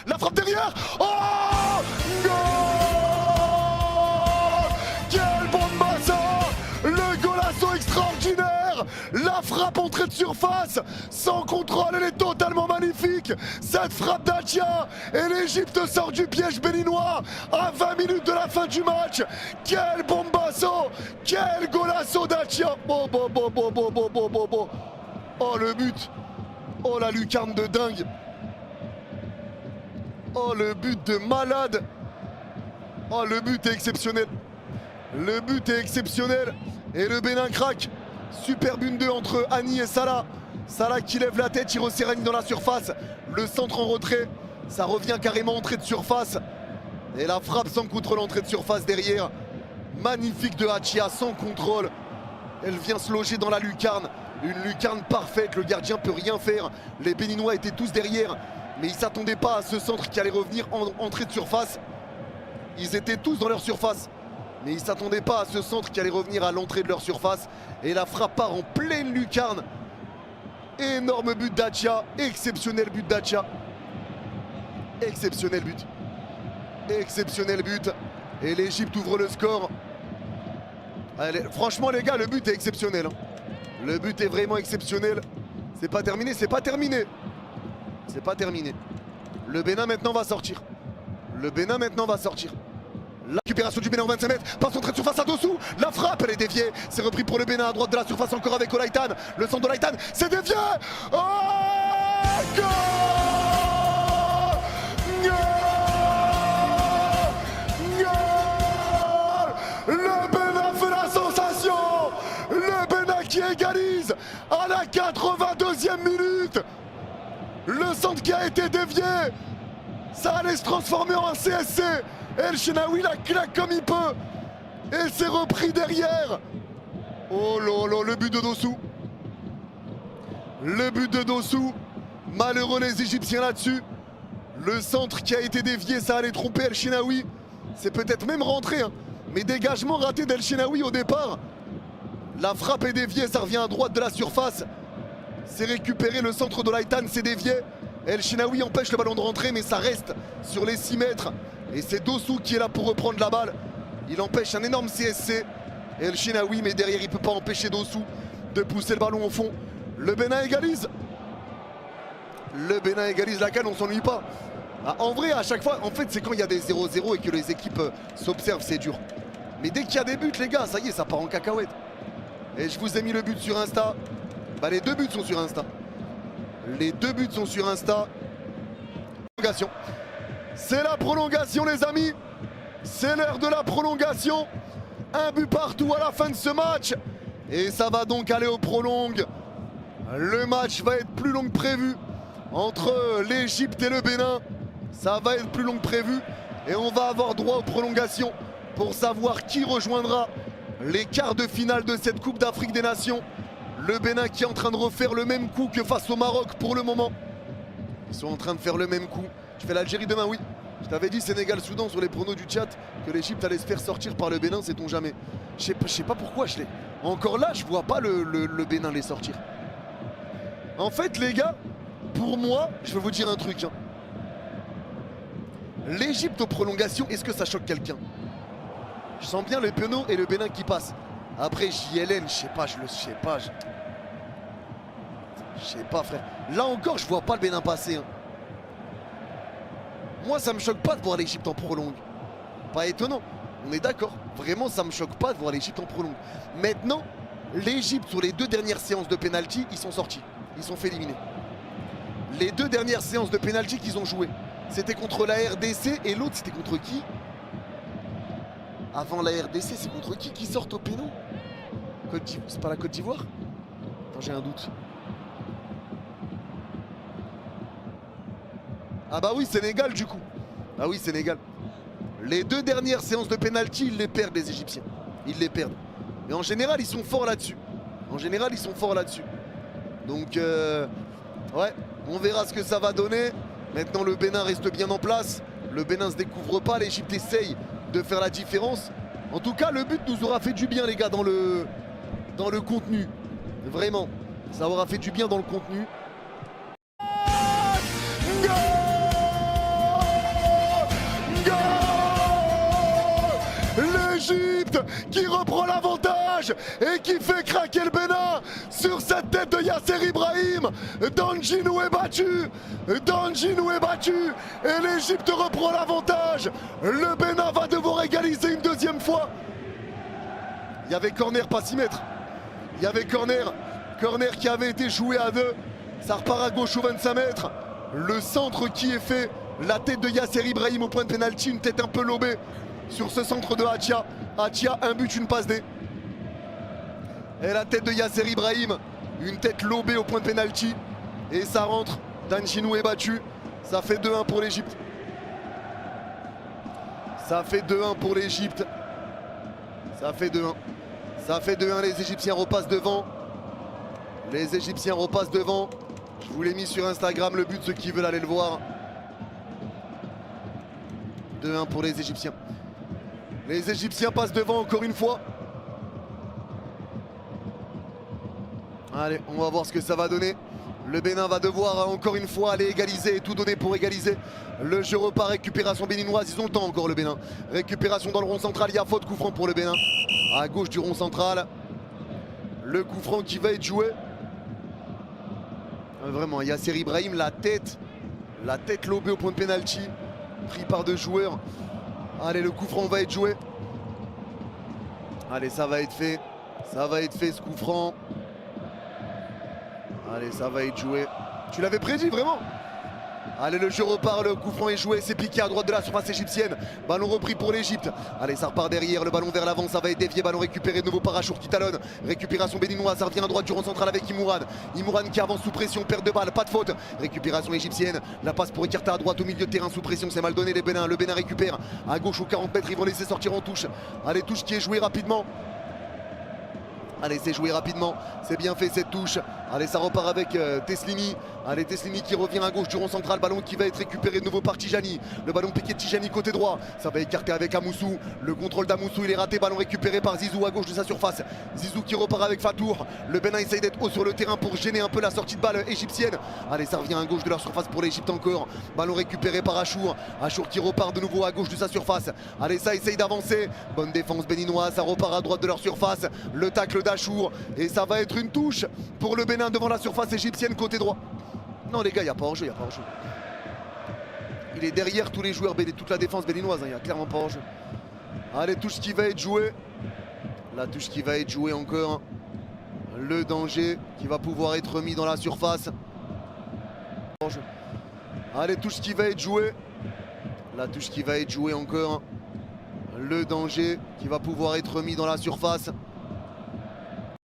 La frappe derrière. Oh, goal! Quel bombasso! Le golasso extraordinaire! La frappe entrée de surface, sans contrôle, elle est totalement magnifique. Cette frappe d'Achia et l'Égypte sort du piège béninois à 20 minutes de la fin du match. Quel bombasso! Quel golasso d'Achia! Oh le but! Oh la lucarne de dingue! Oh le but de malade! Oh le but est exceptionnel! Le but est exceptionnel! Et le Bénin craque! Superbe 1-2 entre Annie et Salah. Salah qui lève la tête, il resserre Annie dans la surface. Le centre en retrait, ça revient carrément entrée de surface. Et la frappe sans contrôle, entrée de surface derrière. Magnifique de Achia, sans contrôle. Elle vient se loger dans la lucarne. Une lucarne parfaite, le gardien peut rien faire. Les Béninois étaient tous derrière, mais ils ne s'attendaient pas à ce centre qui allait revenir en entrée de surface. Ils étaient tous dans leur surface, mais ils ne s'attendaient pas à ce centre qui allait revenir à l'entrée de leur surface. Et la frappe part en pleine lucarne. Énorme but d'Achia, exceptionnel but d'Achia. Exceptionnel but. Exceptionnel but. Et l'Égypte ouvre le score. Allez, franchement les gars, le but est exceptionnel. Le but est vraiment exceptionnel. C'est pas terminé, c'est pas terminé. C'est pas terminé. Le Bénin maintenant va sortir. Le Bénin maintenant va sortir. La récupération du Bénin en 25 mètres, passe entrée de surface à Dossou, la frappe elle est déviée, c'est repris pour le Bénin à droite de la surface encore avec Olaitan, le centre d'Olaitan, c'est dévié. Oh, goal! Goal! Le Bénin fait la sensation, le Bénin qui égalise à la 82e minute. Le centre qui a été dévié, ça allait se transformer en un CSC. El Shenaoui la claque comme il peut. Et c'est repris derrière. Oh là là, le but de Dossou. Le but de Dossou. Malheureux les Égyptiens là-dessus. Le centre qui a été dévié, ça allait tromper El Shenaoui. C'est peut-être même rentré, hein. Mais dégagement raté d'El Shenaoui au départ. La frappe est déviée, ça revient à droite de la surface. C'est récupéré, le centre de l'Aïtan, c'est dévié. El Shenaoui empêche le ballon de rentrer, mais ça reste sur les 6 mètres. Et c'est Dossou qui est là pour reprendre la balle. Il empêche un énorme CSC. El Shenaoui, mais derrière, il ne peut pas empêcher Dossou de pousser le ballon au fond. Le Bénin égalise. Le Bénin égalise la canne, on s'ennuie pas. Ah, en vrai, à chaque fois, en fait, c'est quand il y a des 0-0 et que les équipes s'observent, c'est dur. Mais dès qu'il y a des buts, les gars, ça y est, ça part en cacahuète. Et je vous ai mis le but sur Insta. Bah, les 2 buts sont sur Insta. Les 2 buts sont sur Insta. Prolongation. C'est la prolongation les amis. C'est l'heure de la prolongation. Un but partout à la fin de ce match. Et ça va donc aller au prolongue. Le match va être plus long que prévu. Entre l'Égypte et le Bénin. Ça va être plus long que prévu. Et on va avoir droit aux prolongations pour savoir qui rejoindra les quarts de finale de cette Coupe d'Afrique des Nations. Le Bénin qui est en train de refaire le même coup que face au Maroc pour le moment. Ils sont en train de faire le même coup. Je fais l'Algérie demain, oui. Je t'avais dit Sénégal-Soudan sur les pronos du chat que l'Égypte allait se faire sortir par le Bénin, sait-on jamais. Je sais pas pourquoi je l'ai. Encore là, je vois pas le Bénin les sortir. En fait, les gars, pour moi, je vais vous dire un truc. Hein. L'Égypte aux prolongations, est-ce que ça choque quelqu'un? Je sens bien le Penaud et le Bénin qui passent. Après, JLN, je sais pas, je sais pas, frère. Là encore, je vois pas le Bénin passer. Hein. Moi, ça me choque pas de voir l'Égypte en prolongue. Pas étonnant, on est d'accord. Vraiment, ça me choque pas de voir l'Égypte en prolongue. Maintenant, l'Égypte, sur les 2 dernières séances de pénalty, ils sont sortis. Ils sont fait éliminer. Les 2 dernières séances de pénalty qu'ils ont joué, c'était contre la RDC et l'autre, c'était contre qui? Avant la RDC, c'est contre qui sortent au péno? C'est pas la Côte d'Ivoire? Attends, j'ai un doute. Ah bah oui, Sénégal du coup. Ah oui, Sénégal. Les 2 dernières séances de pénalty, ils les perdent les Égyptiens. Ils les perdent. Mais en général, ils sont forts là-dessus. En général, ils sont forts là-dessus. Donc, ouais, on verra ce que ça va donner. Maintenant, le Bénin reste bien en place. Le Bénin ne se découvre pas. L'Égypte essaye de faire la différence. En tout cas, le but nous aura fait du bien, les gars, dans le contenu. Vraiment, ça aura fait du bien dans le contenu. qui reprend l'avantage et qui fait craquer le Bénin sur cette tête de Yasser Ibrahim. Danjinou est battu, Danjinou est battu et l'Égypte reprend l'avantage. Le Bénin va devoir égaliser une deuxième fois. Il y avait corner, pas 6 mètres. Il y avait corner qui avait été joué à 2. Ça repart à gauche aux 25 mètres. Le centre qui est fait, la tête de Yasser Ibrahim au point de pénalty, une tête un peu lobée sur ce centre de Hatia. Hatia, un but, une passe D. Et la tête de Yasser Ibrahim, une tête lobée au point de pénalty. Et ça rentre. Danjinou est battu. Ça fait 2-1 pour l'Égypte. Ça fait 2-1 pour l'Égypte. Ça fait 2-1. Ça fait 2-1. Les Égyptiens repassent devant. Les Égyptiens repassent devant. Je vous l'ai mis sur Instagram, le but, ceux qui veulent aller le voir. 2-1 pour les Égyptiens. Les Égyptiens passent devant encore une fois. Allez, on va voir ce que ça va donner. Le Bénin va devoir encore une fois aller égaliser et tout donner pour égaliser. Le jeu repart, récupération béninoise, ils ont le temps encore le Bénin. Récupération dans le rond central, il y a faute, coup franc pour le Bénin. À gauche du rond central. Le coup franc qui va être joué. Vraiment, Yasser Ibrahim, la tête lobée au point de pénalty, pris par 2 joueurs. Allez, le coup franc va être joué. Allez, ça va être fait. Ça va être fait ce coup franc. Allez, ça va être joué. Tu l'avais prédit vraiment? Allez, le jeu repart, le coup franc est joué, c'est piqué à droite de la surface égyptienne. Ballon repris pour l'Égypte. Allez, ça repart derrière, le ballon vers l'avant, ça va être dévié, ballon récupéré de nouveau par Achour qui talonne. Récupération béninoise, ça revient à droite du rond central avec Imouran. Imouran qui avance sous pression, perte de balle, pas de faute. Récupération égyptienne, la passe pour écarter à droite au milieu de terrain sous pression, c'est mal donné les Bénins. Le Bénin récupère à gauche aux 40 mètres, ils vont laisser sortir en touche. Allez, touche qui est jouée rapidement. Allez, c'est joué rapidement, c'est bien fait cette touche. Allez, ça repart avec Teslini. Allez, Teslini qui revient à gauche du rond central, ballon qui va être récupéré de nouveau par Tijani. Le ballon piqué de Tijani côté droit, ça va écarter avec Amoussou. Le contrôle d'Amoussou, il est raté, ballon récupéré par Zizou à gauche de sa surface. Zizou qui repart avec Fatour. Le Bénin essaye d'être haut sur le terrain pour gêner un peu la sortie de balle égyptienne. Allez, ça revient à gauche de leur surface pour l'Égypte encore. Ballon récupéré par Achour. Achour qui repart de nouveau à gauche de sa surface. Allez, ça essaye d'avancer. Bonne défense béninoise, ça repart à droite de leur surface. Le tacle d'Achour. Et ça va être une touche pour le Bénin devant la surface égyptienne côté droit. Non les gars, il n'y a pas hors-jeu, il n'y a pas hors-jeu. Il est derrière tous les joueurs, toute la défense béninoise, il n'y a clairement pas hors-jeu. Allez, touche qui va être jouée. La touche qui va être jouée encore. Le danger qui va pouvoir être mis dans la surface. Allez, touche qui va être jouée. La touche qui va être jouée encore. Le danger qui va pouvoir être mis dans la surface.